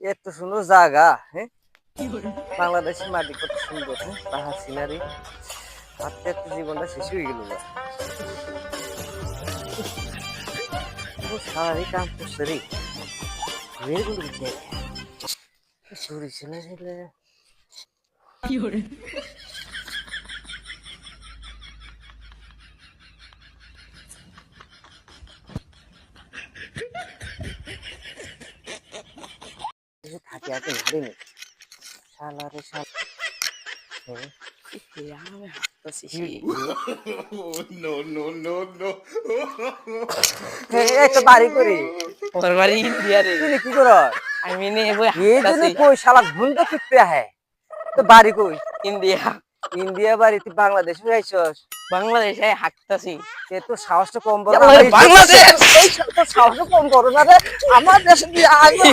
এত সুন্দর জায়গা, হ্যাঁ? বাংলাদেশের মাটি কত সুন্দর, হ্যাঁ? পাহাড় সিনারি। হাঁটতে হাঁটতে জীবনটা শেষ হয়ে গেল গা। পুরো সারারই কাম করছে রে। ঘুরে ঘুরে চুরি ছেলে ছেলে। থাকে এত ভারী নেই। শালারে শালা। হ্যাঁ? আমি হাঁটতেছি কি সেই। No, no, no, no. এই তো বাড়ি করি। ওর বাড়ি ইন্ডিয়া রে। তুই কি কর? আমি নে বই এই জন্য হাঁটতেছি কই শালা ঘুম তো কিপতে আহে। তো বাড়ি কই? ইন্ডিয়া ইন্ডিয়া বাড়ি তুই বাংলাদেশে আইছস। বাংলাদেশে হাঁটতেছি। এ তো সাহসটা কম বড় না। ইয়াল্লা, বাংলাদেশ! এই সাহসটা কম বড় না রে। আমার দেশে দিয়ে আগে